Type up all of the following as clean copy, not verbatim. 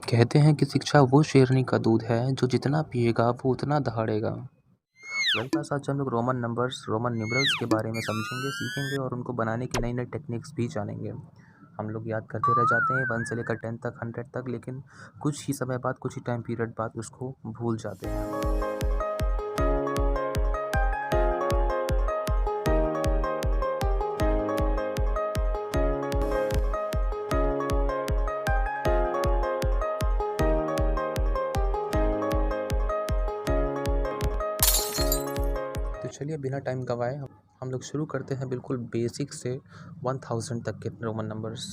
कहते हैं कि शिक्षा वो शेरनी का दूध है जो जितना पिएगा वो उतना दहाड़ेगा। क्लास आज हम लोग रोमन नंबर्स, रोमन न्यूमरल्स के बारे में समझेंगे, सीखेंगे और उनको बनाने की नई नई टेक्निक्स भी जानेंगे। हम लोग याद करते रह जाते हैं 1 से लेकर 10 तक, 100 तक, लेकिन कुछ ही समय बाद, कुछ ही टाइम पीरियड बाद उसको भूल जाते हैं। तो चलिए बिना टाइम गंवाए हम लोग शुरू करते हैं बिल्कुल बेसिक से 1000 तक के रोमन नंबर्स।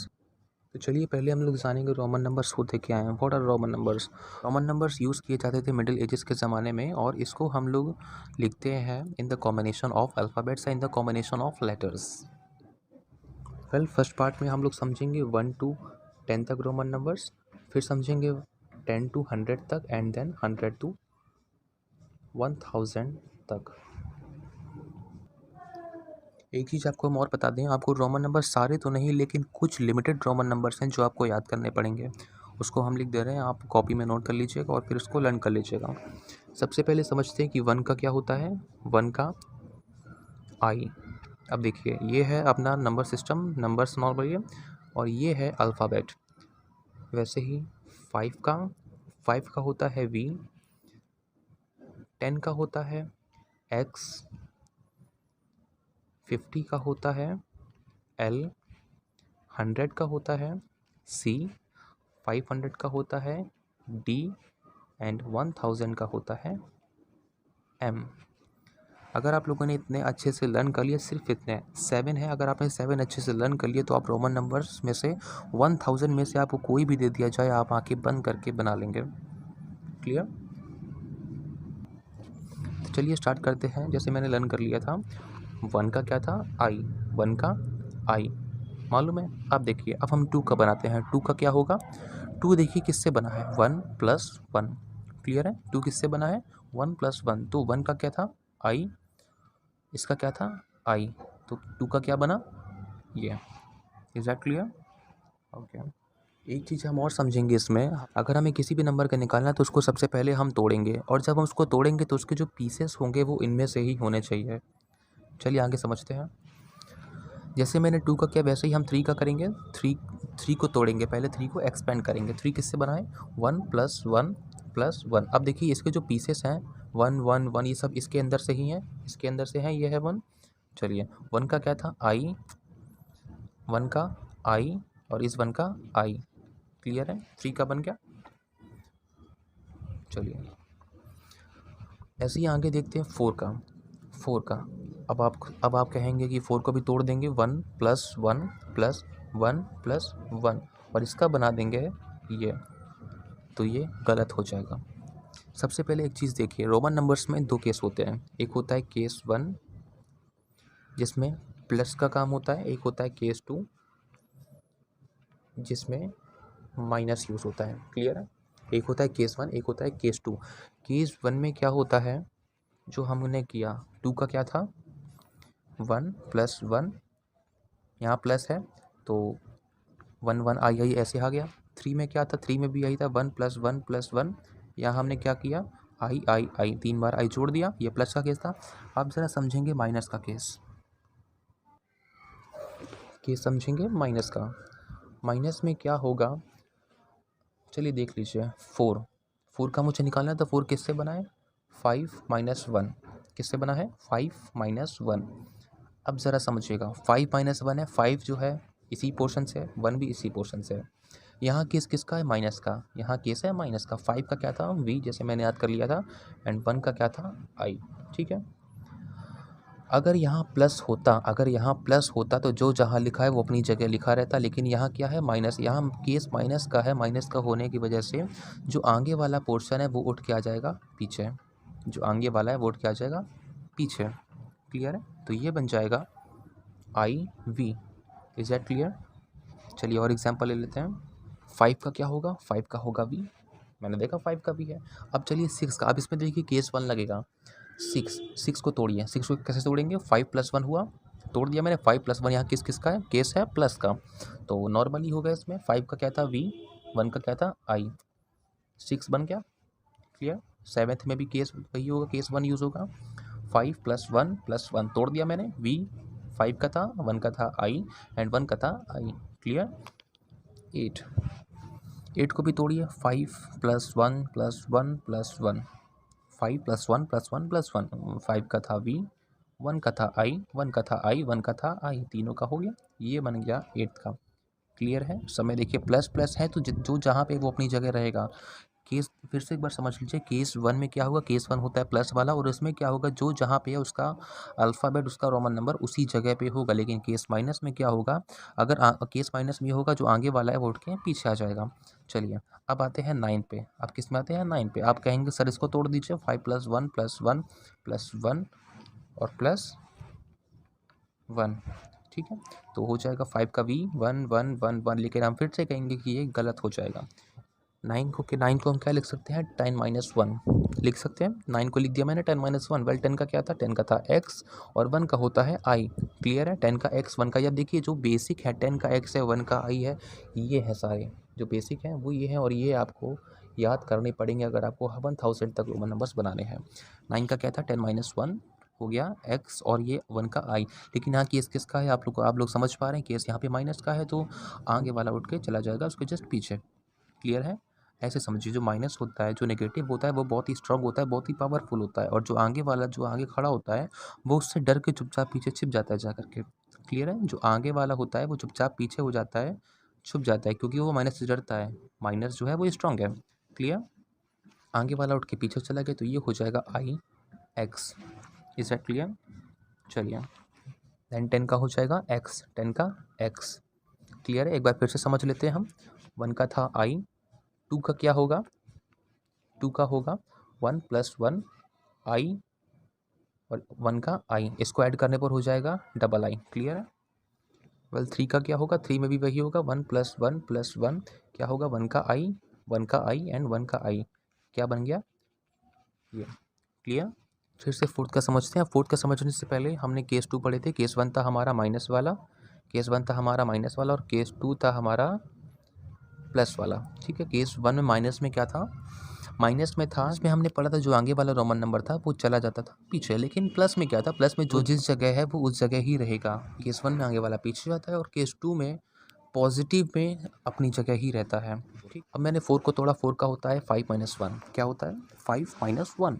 तो चलिए पहले हम लोग जानेंगे रोमन नंबर्स होते क्या हैं। What are Roman numbers? Roman numbers use किए जाते थे मिडिल एजेस के ज़माने में, और इसको हम लोग लिखते हैं in the combination of alphabets, in the combination of letters. First part में हम लोग समझेंगे 1 to 10 तक रोमन नंबर्स, फिर समझेंगे 10 to 100 तक, एंड देन 100 to 1000 तक। एक चीज़ आपको हम और बता दें, आपको रोमन नंबर सारे तो नहीं, लेकिन कुछ लिमिटेड रोमन नंबर्स हैं जो आपको याद करने पड़ेंगे। उसको हम लिख दे रहे हैं, आप कॉपी में नोट कर लीजिएगा और फिर उसको लर्न कर लीजिएगा। सबसे पहले समझते हैं कि 1 का क्या होता है। 1 का आई। अब देखिए, ये है अपना नंबर सिस्टम, नंबर्स नॉर्मल, और ये है अल्फ़ाबेट। वैसे ही 5 का होता है वी, 10 का होता है एक्स, 50 का होता है एल, 100 का होता है सी, 500 का होता है डी, एंड 1000 का होता है एम। अगर आप लोगों ने इतने अच्छे से लर्न कर लिए, सिर्फ इतने 7 है, अगर आपने 7 अच्छे से लर्न कर लिए तो आप रोमन नंबर्स में से 1000 में से आपको कोई भी दे दिया जाए, आप आंखें बंद करके बना लेंगे। क्लियर? तो चलिए स्टार्ट करते हैं। जैसे मैंने लर्न कर लिया था, 1 का क्या था? आई। 1 का आई मालूम है। अब देखिए, अब हम 2 का बनाते हैं। 2 का क्या होगा? 2 देखिए किससे बना है? 1 + 1। क्लियर है? 2 किससे बना है? 1 + 1। तो 1 का क्या था? आई। इसका क्या था? आई। तो 2 का क्या बना? ये। Is that clear? ओके। एक चीज़ हम और समझेंगे इसमें, अगर हमें किसी भी नंबर का निकालना है तो उसको सबसे पहले हम तोड़ेंगे, और जब हम उसको तोड़ेंगे तो उसके जो पीसेस होंगे वो इनमें से ही होने चाहिए। चलिए आगे समझते हैं। जैसे मैंने 2 का किया, वैसे ही हम 3 का करेंगे। 3 को तोड़ेंगे, पहले 3 को एक्सपेंड करेंगे। 3 किससे बना है? 1 + 1 + 1। अब देखिए इसके जो पीसेस हैं 1 1 1, ये सब इसके अंदर से ही हैं, इसके अंदर से हैं, ये है 1। चलिए 1 का क्या था? आई। 1 का आई, और इस 1 का आई। क्लियर है? 3 का बन गया। चलिए ऐसे ही आगे देखते हैं 4 का। 4 का अब आप कहेंगे कि 4 को भी तोड़ देंगे, 1 + 1 + 1 + 1, और इसका बना देंगे ये, तो ये गलत हो जाएगा। सबसे पहले एक चीज़ देखिए, रोमन नंबर्स में 2 केस होते हैं। एक होता है केस 1 जिसमें प्लस का काम होता है, एक होता है केस 2 जिसमें माइनस यूज़ होता है। क्लियर है? एक होता है केस 1, एक होता है केस 2। केस 1 में क्या होता है, जो हमने किया 2 का क्या था? 1 + 1, यहाँ प्लस है तो 1 1 आई आई ऐसे आ गया। 3 में क्या था? 3 में भी आई था 1 + 1 + 1। यहाँ हमने क्या किया? आई आई आई, 3 बार आई जोड़ दिया, ये प्लस का केस था। अब ज़रा समझेंगे माइनस का केस समझेंगे माइनस का। माइनस में क्या होगा? चलिए देख लीजिए। 4 का मुझे निकालना है, तो 4 किससे बना है? 5 - 1। किससे बना है? 5 - 1। अब ज़रा समझिएगा, 5 - 1 है, 5 जो है इसी पोर्शन से है, 1 भी इसी पोर्शन से है। यहाँ केस किसका है? माइनस का। यहाँ केस है माइनस का। 5 का क्या था? वी, जैसे मैंने याद कर लिया था, एंड 1 का क्या था? आई। ठीक है। अगर यहाँ प्लस होता तो जो जहाँ लिखा है वो अपनी जगह लिखा रहता, लेकिन यहाँ क्या है? माइनस। यहाँ केस माइनस का है, माइनस का होने की वजह से जो आगे वाला पोर्शन है वो उठ के आ जाएगा पीछे। जो आगे वाला है वो उठ के आ जाएगा पीछे। क्लियर है? तो ये बन जाएगा आई वी। Is that clear? चलिए और एग्जांपल ले लेते हैं। 5 का क्या होगा? 5 का होगा वी। मैंने देखा 5 का भी है। अब चलिए 6 का। अब इसमें देखिए केस 1 लगेगा। 6 को तोड़िए। 6 को कैसे तोड़ेंगे? 5 + 1 हुआ, तोड़ दिया मैंने। 5 + 1 यहाँ किसका है? केस है प्लस का, तो नॉर्मली होगा इसमें। 5 का क्या था? वी। 1 का क्या था? आई। 6 बन गया, क्लियर। 7th में भी केस वही होगा, केस 1 यूज़ होगा। 5 + 1 + 1 तोड़ दिया मैंने, v 5 का था, 1 का था i एंड 1 का था i, क्लियर। 8 को भी तोड़िए, 5 + 1 + 1 + 1, 5 + 1 + 1 + 1, 5 का था v, 1 का था i, 1 का था i, 1 का था i, तीनों का हो गया, ये बन गया 8th का, क्लियर है। समय देखिए प्लस प्लस है तो जो जहाँ पे वो अपनी जगह रहेगा। केस फिर से एक बार समझ लीजिए, केस 1 में क्या होगा, केस 1 होता है प्लस वाला, और उसमें क्या होगा, जो जहाँ पे है उसका अल्फ़ाबेट, उसका रोमन नंबर उसी जगह पे होगा। लेकिन केस माइनस में क्या होगा, अगर केस माइनस में ये होगा, जो आगे वाला है वो उठ के पीछे आ जाएगा। चलिए अब आते हैं 9 पे। अब किस में आते हैं, 9 पे। आप कहेंगे सर इसको तोड़ दीजिए, 5 + 1 + 1 + 1 और +1, ठीक है। तो हो जाएगा 5 का v 1 1 1 1, लेकिन हम फिर से कहेंगे कि ये गलत हो जाएगा। 9 को हम क्या लिख सकते हैं, 10 - 1 लिख सकते हैं। 9 को लिख दिया मैंने 10 - 1। वेल 10 का क्या था, 10 का था x और 1 का होता है i, क्लियर है। 10 का x 1 का, या देखिए जो बेसिक है 10 का x है 1 का i है, ये है सारे जो बेसिक हैं वो ये हैं, और ये आपको याद करने पड़ेंगे अगर आपको 1000 तक रोमन नंबर्स बनाने हैं। 9 का क्या था, 10 - 1 हो गया x और ये 1 का i। लेकिन यहाँ केस किसका है, आप लोग समझ पा रहे हैं, केस यहाँ पे माइनस का है, तो आगे वाला उठ के चला जाएगा उसके जस्ट पीछे, क्लियर है। ऐसे समझिए, जो माइनस होता है, जो नेगेटिव होता है, वो बहुत ही स्ट्रांग होता है, बहुत ही पावरफुल होता है, और जो आगे वाला, जो आगे खड़ा होता है, वो उससे डर के चुपचाप पीछे छिप जाता है जा करके, क्लियर है। जो आगे वाला होता है वो चुपचाप पीछे हो जाता है, छुप जाता है, क्योंकि वो माइनस से डरता है। माइनस जो है वो स्ट्रांग है, क्लियर। आगे वाला उठ के पीछे चला गया, तो ये हो जाएगा i x, is that clear. चलिए देन 10 का हो जाएगा x, 10 का x, क्लियर है। एक बार फिर से समझ लेते हैं हम। 1 का था i, 2 का क्या होगा, 2 का होगा 1 + 1 i और 1 का i, इसको ऐड करने पर हो जाएगा डबल i, क्लियर है। वेल 3 का क्या होगा, 3 में भी वही होगा 1 + 1 + 1, क्या होगा 1 का i, 1 का i एंड 1 का i, क्या बन गया ये, क्लियर। फिर से 4th का समझते हैं। 4th का समझने से पहले हमने केस 2 पढ़े थे। केस 1 था हमारा माइनस वाला, केस 1 था हमारा माइनस वाला, और केस 2 था हमारा प्लस वाला, ठीक है। केस 1 में माइनस में क्या था, माइनस में था, इसमें हमने पढ़ा था जो आगे वाला रोमन नंबर था वो चला जाता था पीछे। लेकिन प्लस में क्या था, प्लस में जो जिस जगह है वो उस जगह ही रहेगा। केस 1 में आगे वाला पीछे जाता है, और केस 2 में पॉजिटिव में अपनी जगह ही रहता है, ठीक। अब मैंने 4 को तोड़ा, 4 का होता है 5 - 1, क्या होता है 5 - 1।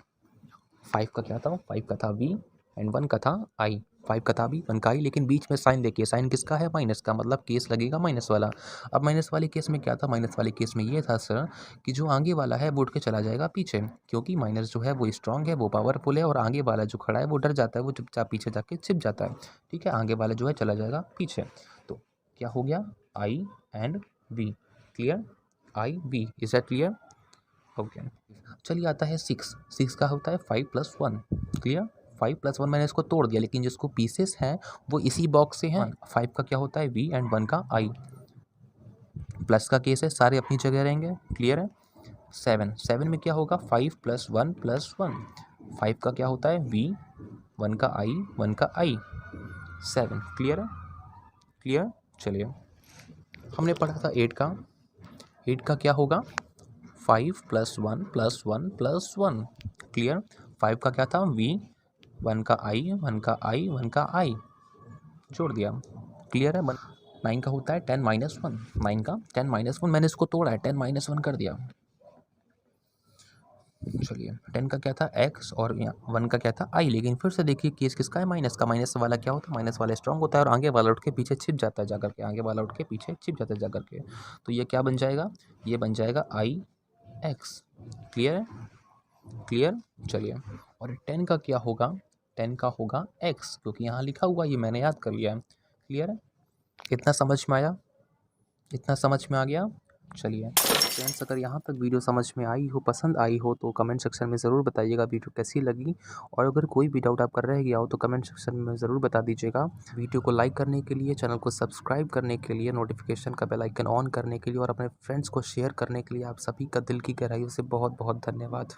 5 का क्या था, 5 का था v एंड 1 का था i, 5 का था v 1 का i, लेकिन बीच में साइन देखिए, साइन किसका है, माइनस का, मतलब केस लगेगा माइनस वाला। अब माइनस वाले केस में क्या था, माइनस वाले केस में ये था सर कि जो आगे वाला है वो उठ के चला जाएगा पीछे, क्योंकि माइनस जो है वो स्ट्रांग है, वो पावरफुल है, और आगे वाला जो खड़ा है वो डर जाता है, वो चुपचाप पीछे जाके छिप जाता है, ठीक है। आगे वाला जो है चला जाएगा पीछे, तो क्या हो गया i and v, clear, i v, is that clear, okay. चलिए आता है 6 का होता है 5 + 1, क्लियर। 5 + 1 मैंने इसको तोड़ दिया, लेकिन जिसको पीसेस हैं वो इसी बॉक्स से हैं। 5 का क्या होता है v एंड 1 का i, प्लस का केस है, सारे अपनी जगह रहेंगे, क्लियर है। 7 में क्या होगा, 5 + 1 + 1, 5 का क्या होता है v, 1 का i, 1 का i, 7, क्लियर है, क्लियर। चलिए हमने पढ़ा था 8 का क्या होगा, 5 + 1 + 1 + 1, क्लियर। 5 का क्या था v, 1 का i, 1 का i, 1 का i, जोड़ दिया, क्लियर है। 9 का होता है 10 - 1, 9 का 10 - 1, मैंने इसको तोड़ा है, 10 - 1 कर दिया। चलिए 10 का क्या था x और 1 का क्या था i, लेकिन फिर से देखिए केस किसका है, माइनस का। माइनस वाला क्या होता है, माइनस वाला स्ट्रांग होता है, और आगे वाला उठ के पीछे छिप जाता है जाकर के, आगे वाला उठ के पीछे छिप जाता है जाकर के, तो ये क्या बन जाएगा, ये बन जाएगा i x, क्लियर है, क्लियर। चलिए और 10 का क्या होगा, 10 का होगा x, क्योंकि यहाँ लिखा हुआ ये मैंने याद कर लिया है, क्लियर है। इतना समझ में आया, इतना समझ में आ गया। चलिए फ्रेंड्स, अगर यहाँ तक वीडियो समझ में आई हो, पसंद आई हो, तो कमेंट सेक्शन में ज़रूर बताइएगा वीडियो कैसी लगी, और अगर कोई भी डाउट आपका रह गया हो तो कमेंट सेक्शन में ज़रूर बता दीजिएगा। वीडियो को लाइक करने के लिए, चैनल को सब्सक्राइब करने के लिए, नोटिफिकेशन का बेल आइकन ऑन करने के लिए, और अपने फ्रेंड्स को शेयर करने के लिए आप सभी का दिल की गहराइयों से बहुत बहुत धन्यवाद।